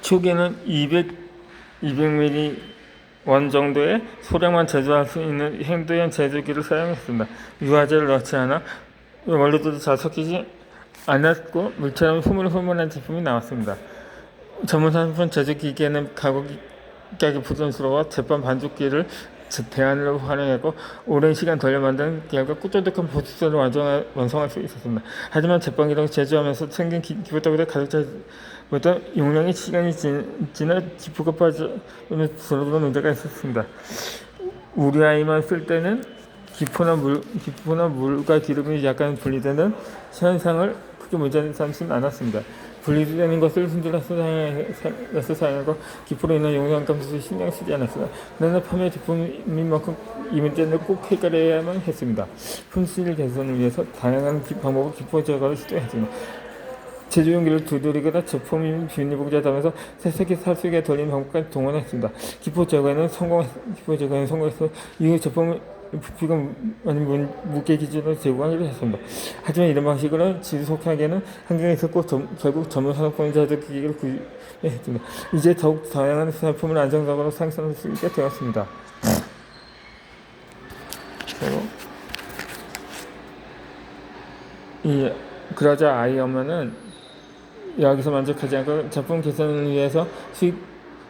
초기에는 200ml 원 정도의 소량만 제조할 수 있는 행도형 제조기를 사용했습니다. 유화제를 넣지 않아 원료들이 잘 섞이지 않았고 물처럼 흐물흐물한 제품이 나왔습니다. 전문 상품 제조기계는 가격이 부담스러워 제빵 반죽기를 대안으로 활용하고 오랜 시간 돌려 만든 결과 꾸덕한 보습소를 완성할 수 있었습니다. 하지만 제빵기를 제조하면서 생긴 기포떡보다 가득차보다 용량이 시간이 지나 기포가 빠지는 그런 문제가 있었습니다. 우리 아이만 쓸 때는 기포나 물과 기름이 약간 분리되는 현상을 크게 문제 삼지는 않았습니다. 분리되는 것을 흔들어서 사용하고 기포로 인한 용량 감소에 신경 쓰지 않았습니다. 그러나 판매 제품인 만큼 이 문제는 꼭 해결해야만 했습니다. 품질 개선을 위해서 다양한 방법으로 기포 제거를 시도했습니다. 제조용기를 두드리거나 제품 비닐봉지에 세세기 살수기에 돌리는 방법까지 동원했습니다. 기포 제거에는 성공해서 이후 제품을 부피가 아닌 무게 기준으로 제공하기로 했습니다. 하지만 이런 방식으로 지속하기에는 한계가 있었고 결국 전문 산업공인 제조기기를 구입했습니다. 이제 더욱 다양한 상품을 안정적으로 생산할 수 있게 되었습니다. 그러자 아이 엄마는 여기서 만족하지 않고 제품 개선을 위해서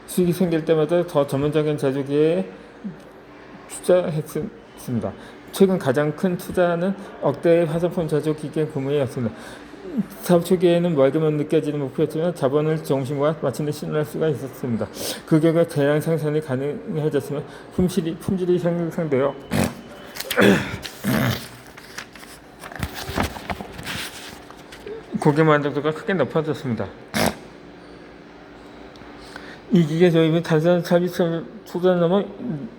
수익이 생길 때마다 더 전문적인 제조기에 투자했습니다. 최근 가장 큰 투자는 억대의 화장품 제조 기계 구매였습니다. 사업 초기에는 멀게만 느껴지는 목표였지만 자본을 조금씩 모아 마침내 신뢰할 수가 있었습니다. 그 결과 대량 생산이 가능해졌으면 품질이 향상되어 고객 만족도가 크게 높아졌습니다. 이 기계 도입은 단순한 서비스 투자를 넘어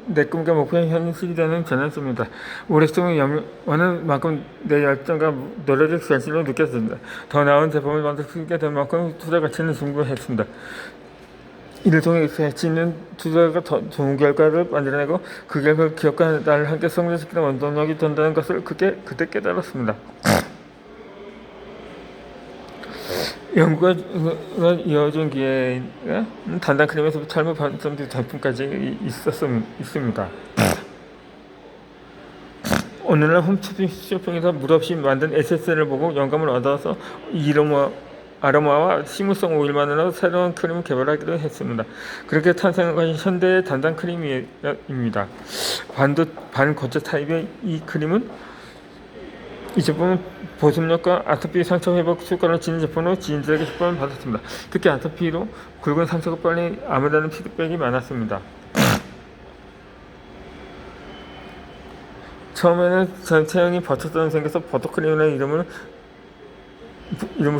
내 꿈과 목표는 현실이 되는 전환점입니다. 오랫동안 원하는 만큼 내 열정과 노력을 결실로 느꼈습니다. 더 나은 제품을 만들 수 있게 된 만큼 투자 가치는 충분했습니다. 이를 통해 가치 있는 투자가 더 좋은 결과를 만들어내고 그 결과를 기업과 나를 함께 성장시키는 원동력이 된다는 것을 그때 깨달았습니다. 연구가 이어진 기회에 단단 크림에서 삶의 발전된 제품까지 있습니다. 오늘날 홈쇼핑에서 물없이 만든 에센스를 보고 영감을 얻어서 아로마와 식물성 오일만으로 새로운 크림을 개발하기로 했습니다. 그렇게 탄생한 것이 현대의 단단 크림입니다. 반고체 타입의 이 제품은 보습력과 아토피 상처 회복 효과를 지닌 제품으로 지인들에게 효과를 받았습니다. 특히 아토피로 굵은 상처가 빨리 아물다는 피드백이 많았습니다. 처음에는 전 체형이 버터처럼 생겨서 버터크림이라는 이름을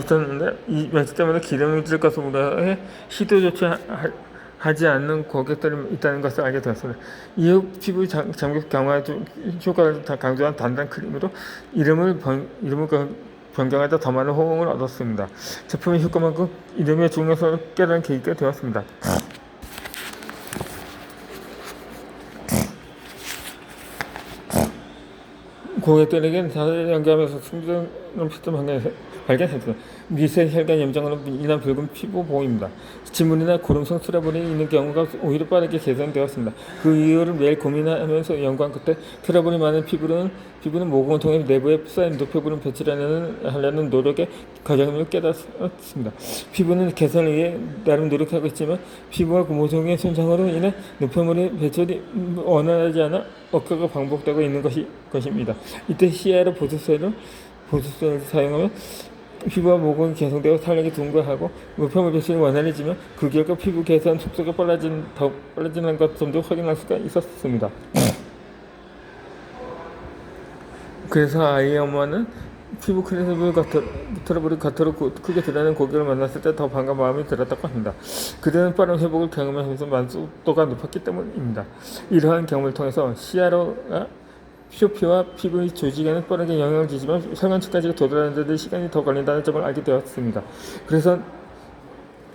붙였는데 이 명칭 때문에 기름이 질 것을 우려해 시도조차 하지 않는 고객들이 있다는 것을 알게 되었습니다. 이후 피부 잠금 강화 효과를 강조한 단단 크림으로 이름을 변경하다 더 많은 호응을 얻었습니다. 제품의 효과만큼 이름의 중요성을 깨달은 계기가 되었습니다. 고객들에게는 자세히 연구하면서 숨기는 피부 방향을 발견했습니다. 미세 혈관 염증으로 인한 붉은 피부 보호입니다. 지문이나 고름성 트러블이 있는 경우가 오히려 빠르게 개선되었습니다. 그 이유를 매일 고민하면서 연구한 끝에 트러블이 많은 피부는 모공을 통해 내부에 쌓인 노폐물을 배출하려는 노력의 과정을 깨닫습니다. 피부는 개선을 위해 나름 노력하고 있지만 피부와 모공의 손상으로 인해 노폐물의 배출이 원활하지 않아 억가가 반복되고 있는 것입니다. 이때 시야로 보습소를 사용하면 피부와 모공이 개선되고 탄력이 둔거하고 노폐물 배출이 원활해지면 그 결과 피부 개선 속도가 더 빨라지는 것점도 확인할 수가 있었습니다. 그래서 아이의 엄마는 피부 트러블이 겉으로 크게 드러나는 고객을 만났을 때 더 반가운 마음이 들었다고 합니다. 그들은 빠른 회복을 경험하면서 만족도가 높았기 때문입니다. 이러한 경험을 통해서 시야로가 표피와 피부의 조직에는 빠르게 영향을 주지만 혈관층까지 도달하는 데 시간이 더 걸린다는 점을 알게 되었습니다. 그래서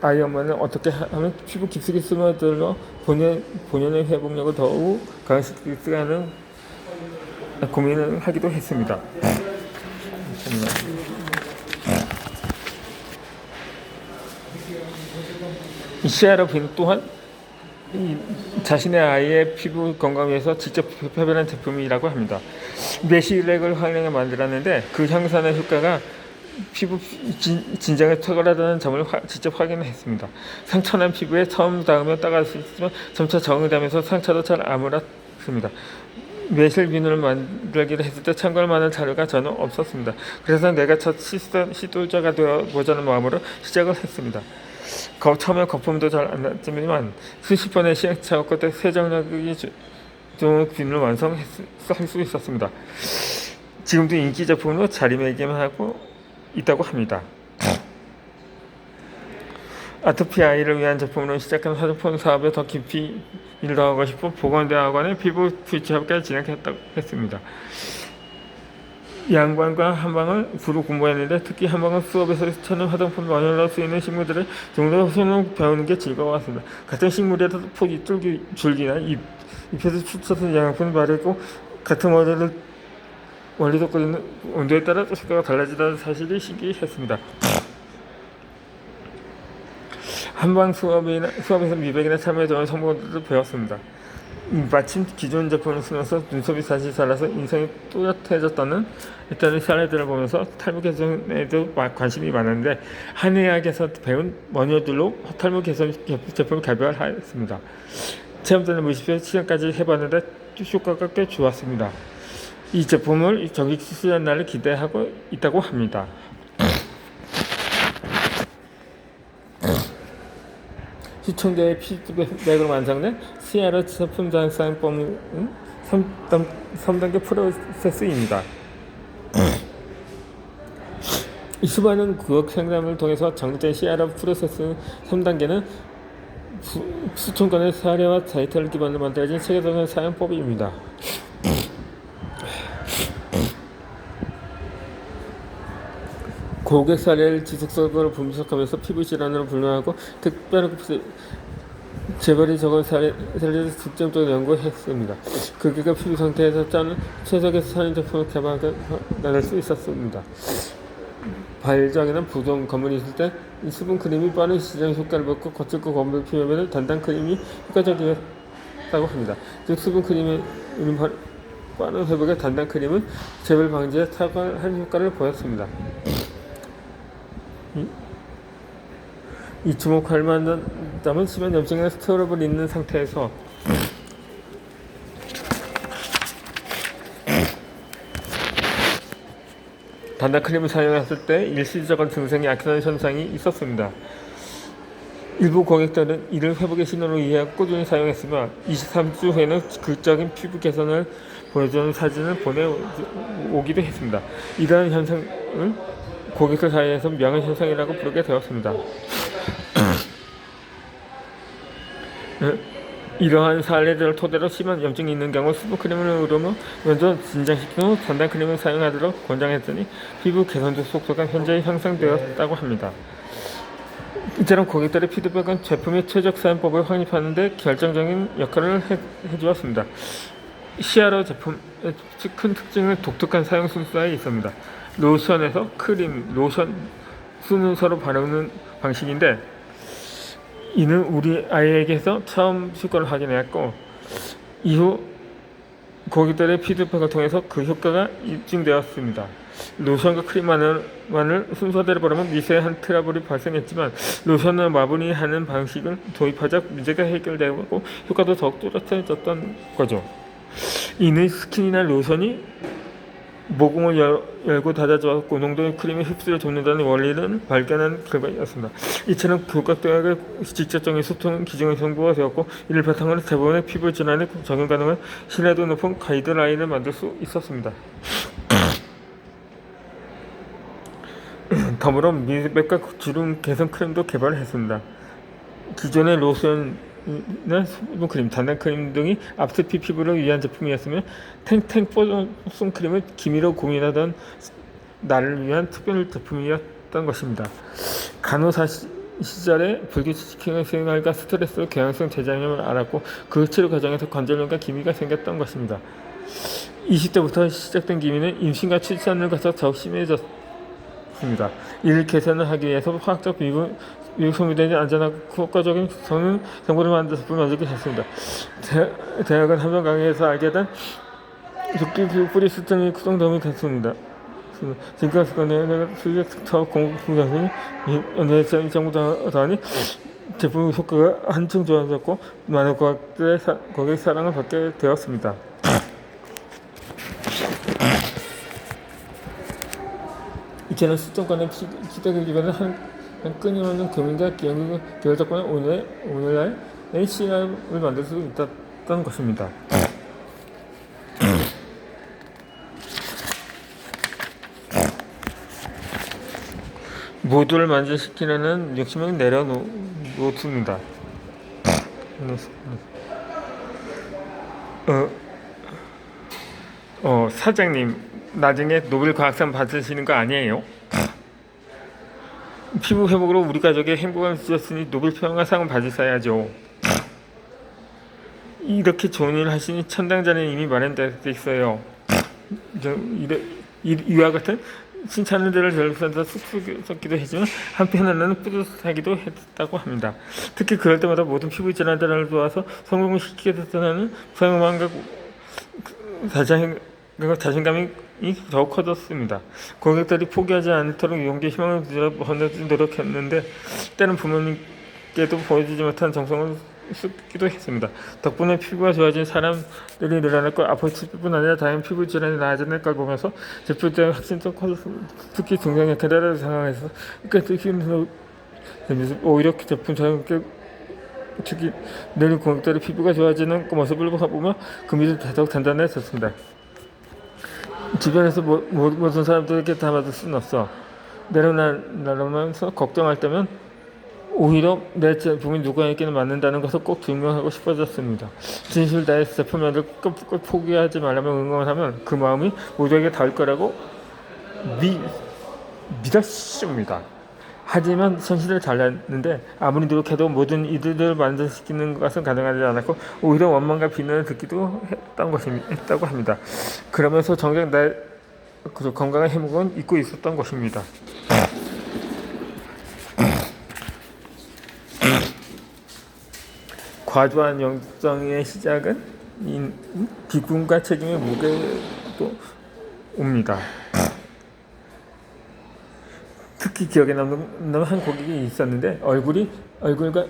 아이 엄마는 어떻게 하면 피부 깊숙이 스며들어 본연의 회복력을 더욱 강화시킬 수 있는 고민을 하기도 했습니다. 시아라 부인 또한 자신의 아이의 피부 건강을 위해서 직접 개발한 제품이라고 합니다. 메시렉을 활용해 만들었는데 그 향산의 효과가 피부 진정에 탁월하다는 점을 직접 확인했습니다. 상처난 피부에 처음 닿으면 따가울 수 있지만 점차 적응되면서 상처도 잘 아물었습니다. 매실비누를 만들기로 했을 때 참고할 만한 자료가 전혀 없었습니다. 그래서 내가 첫 시도자가 되어보자는 마음으로 시작을 했습니다. 처음에 거품도 잘 안 났지만 수십 번의 시행착오 끝에 세정력이 좋은 비누를 완성할 수 있었습니다. 지금도 인기 제품으로 자리매김하고 있다고 합니다. 아토피 아이를 위한 제품으로 시작한 화장품 사업에 더 깊이 일하고 싶어 보건대학원의 피부 퓨처업까지 진행했다고 했습니다. 양반과 한방을 두루 공부했는데 특히 한방은 수업에서 찾는 화장품 원료로 쓰이는 식물들을 정도 손으로 배우는 게 즐거웠습니다. 같은 식물에도 폭이 줄기나 잎에서 추쳐서 양분이 바르고 같은 원료도 끓이는 온도에 따라 효과가 달라지다는 사실이 신기했습니다. 한방 수업에서 미백이나 참여에 좋은 성분들을 배웠습니다. 마침 기존 제품을 쓰면서 눈썹이 다시 자라서 인상이 또렷해졌다는 사례들을 보면서 탈모 개선에도 관심이 많았는데 한의학에서 배운 원료들로 탈모 개선 제품을 개발했습니다. 체험자는 무의식적으로 시간까지 해봤는데 효과가 꽤 좋았습니다. 이 제품을 정식 수술한 날을 기대하고 있다고 합니다. 수천 개의 피드백으로 완성된 시아라 제품 사용법은 3단계 프로세스입니다. 이 수많은 구역 상담을 통해서 정립된 시아라 프로세스 3단계는 수천 건의 사례와 데이터를 기반으로 만들어진 체계적인 사용법입니다. 고객 사례를 지속적으로 분석하면서 피부 질환으로 분류하고 특별한 재발이 적은 사례를 중점적으로 연구했습니다. 그 결과 피부 상태에서 짜는 최적의 사용 제품을 개발해낼 수 있었습니다. 발정에는 부종 검은이 있을 때 수분 크림이 빠른 시정 효과를 받고 거칠고 검은 피부에는 단단 크림이 효과적이었다고 합니다. 즉 수분 크림의 빠른 회복에 단단 크림은 재발 방지에 탁월한 효과를 보였습니다. 이 주목할 만한 점은 심한 염증이나 스트럽을 있는 상태에서 단단 크림을 사용했을 때 일시적인 증상이 악화되는 현상이 있었습니다. 일부 고객들은 이를 회복의 신호로 이해하고 꾸준히 사용했으며 23주 후에는 극적인 피부 개선을 보여주는 사진을 보내오기도 했습니다. 이러한 현상을 고객들 사이에서 명예현상이라고 부르게 되었습니다. 이러한 사례들을 토대로 심한 염증이 있는 경우 수분크림을 먼저 진정시킨 후 단단 크림을 사용하도록 권장했더니 피부 개선도 속도가 현재 향상되었다고 합니다. 이처럼 고객들의 피드백은 제품의 최적 사용법을 확립하는 데 결정적인 역할을 해주었습니다. 시아라 제품의 큰 특징은 독특한 사용 순서에 있습니다. 로션에서 크림, 로션 순서로 바르는 방식인데 이는 우리 아이에게서 처음 효과를 확인했고 이후 고객들의 피드백을 통해서 그 효과가 입증되었습니다. 로션과 크림만을 순서대로 바르면 미세한 트러블이 발생했지만 로션을 마무리하는 방식을 도입하자 문제가 해결되고 효과도 더욱 뚜렷해졌던 거죠. 이는 스킨이나 로션이 모공을 열고 닫아줘 고농도의 크림의 흡수를 돕는다는 원리를 발견한 결과였습니다. 이처럼 고객들과의 직접적인 소통은 기존의 정보가 되었고 이를 바탕으로 대부분의 피부 질환에 적용 가능한 신뢰도 높은 가이드라인을 만들 수 있었습니다. 더불어 미백과 주름 개선 크림도 개발했습니다. 기존의 로션이나 수분크림, 단단크림 등이 아토피 피부를 위한 제품이었으며 탱탱 뽀송 크림은 기미로 고민하던 나를 위한 특별 제품이었던 것입니다. 간호사 시절에 불규칙한 생활과 스트레스로 경향성 대장염을 알았고 그 치료 과정에서 관절염과 기미가 생겼던 것입니다. 20대부터 시작된 기미는 임신과 출산을 거쳐 더욱 심해졌습니다. 이를 개선을 하기 위해서 화학적 미국 소비되지 안전하고 효과적인 정보를 만든 제품을 만들게 됐습니다. 대학은 한번 강의에서 알게 된 도끼 뿌리 수정이 큰 도움이 됐습니다. 지금까지 내가 수익 공급 분야에 연예적 정보 다니 제품 효과가 한층 좋아졌고 많은 고객 사랑을 받게 되었습니다. 이제는 수정권의 기대기 기반은 한 끊임없는 금융과 기술 덕분에 오늘날의 시장을 만들 수 있다는 것입니다. 모두를 만족시키려는 욕심을 내려놓습니다. 사장님, 나중에 노벨 과학상 받으시는 거 아니에요? 피부 회복으로 우리 가족의 행복을 주셨으니 노벨 평화상을 받으셔야죠. 이렇게 좋은 일을 하시니 천당자는 이미 마련되어 있어요. 이와 같은 칭찬을 들을 별로선도 쑥스럽기도 했지만 한편으로는 뿌듯하기도 했다고 합니다. 특히 그럴 때마다 모든 피부 질환들을 도와서 성공을 시키게 됐다는 소망과 자신감이 더욱 커졌습니다. 고객들이 포기하지 않도록 용기의 희망을 노력했는데 때는 부모님께도 보여주지 못한 정성을 쓰기도 했습니다. 덕분에 피부가 좋아진 사람들이 늘어났고 앞으로 뿐 아니라 다양한 피부 질환이 나아지는 걸 보면서 제품의 확신도 커졌습니다. 특히 증상이 약하다는 상황에서 끝까지 힘들어 오히려 제품 사용에 특히 늘 고객들의 피부가 좋아지는 모습을 보며 그 믿음 더욱 단단해졌습니다. 주변에서 모든 사람들에게 다 받을 수는 없어. 내려놓으면서 걱정할 때면 오히려 내 제품이 누구에게는 맞는다는 것을 꼭 증명하고 싶어졌습니다. 진실 다해서 제품 만들 꼭 포기하지 말라며 응원하면 그 마음이 모두에게 닿을 거라고 믿었습니다. 하지만 현실을 달랐는데 아무리 노력해도 모든 이들을 만족시키는 것은 가능하지 않았고 오히려 원망과 비난을 듣기도 했다고 합니다. 그러면서 정작 내 건강한 행복은 잊고 있었던 것입니다. 과도한 영성의 시작은 기쁨과 책임의 무게도 옵니다. 특히 기억에 남는 한 고객이 있었는데 얼굴과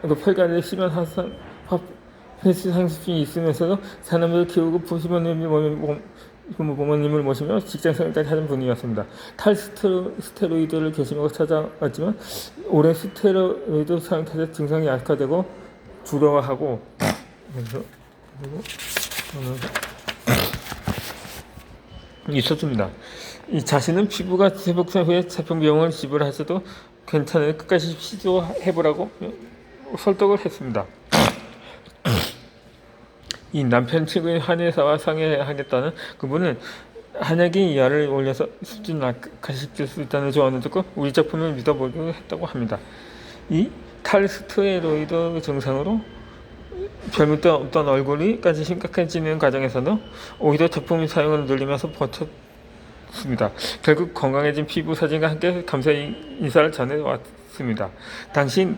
혈관에 심한 상수증이 있으면서도 사람을 키우고 부모님을 모시며 직장생활까지 하는 분이었습니다. 스테로이드를 개심하고 찾아왔지만 오랜 스테로이드 사용 탓에 증상이 악화되고 두려워하고 있었습니다. 이 자신은 피부가 회복된 후에 제품 비용을 지불하셔도 괜찮으니 끝까지 시도해보라고 설득을 했습니다. 이 남편 측의 한의사와 상의하겠다는 그분은 한약이 열을 올려서 수준을 악화시킬 수 있다는 조언을 듣고 우리 제품을 믿어보기로 했다고 합니다. 이 탈스테로이드 증상으로 별미도 없던 얼굴이까지 심각해지는 과정에서는 오히려 제품 사용을 늘리면서 버텼습니다. 결국 건강해진 피부 사진과 함께 감사의 인사를 전해왔습니다. 당시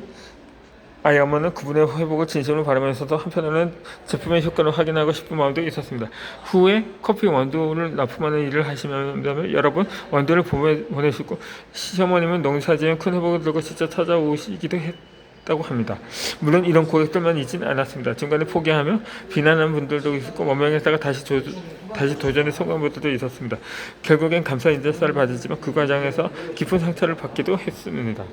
아이 어머니는 그분의 회복을 진심으로 바라면서도 한편으로는 제품의 효과를 확인하고 싶은 마음도 있었습니다. 후에 커피 원두를 납품하는 일을 하시면 여러분 원두를 보내시고 시어머님은 농사지은 큰 회복을 들고 직접 찾아오시기도 했다고 합니다. 물론 이런 고객들만 있지는 않았습니다. 중간에 포기하며 비난하는 분들도 있었고 원망했다가 다시 도전에 성공한 분들도 있었습니다. 결국엔 감사 인사를 받았지만 그 과정에서 깊은 상처를 받기도 했습니다.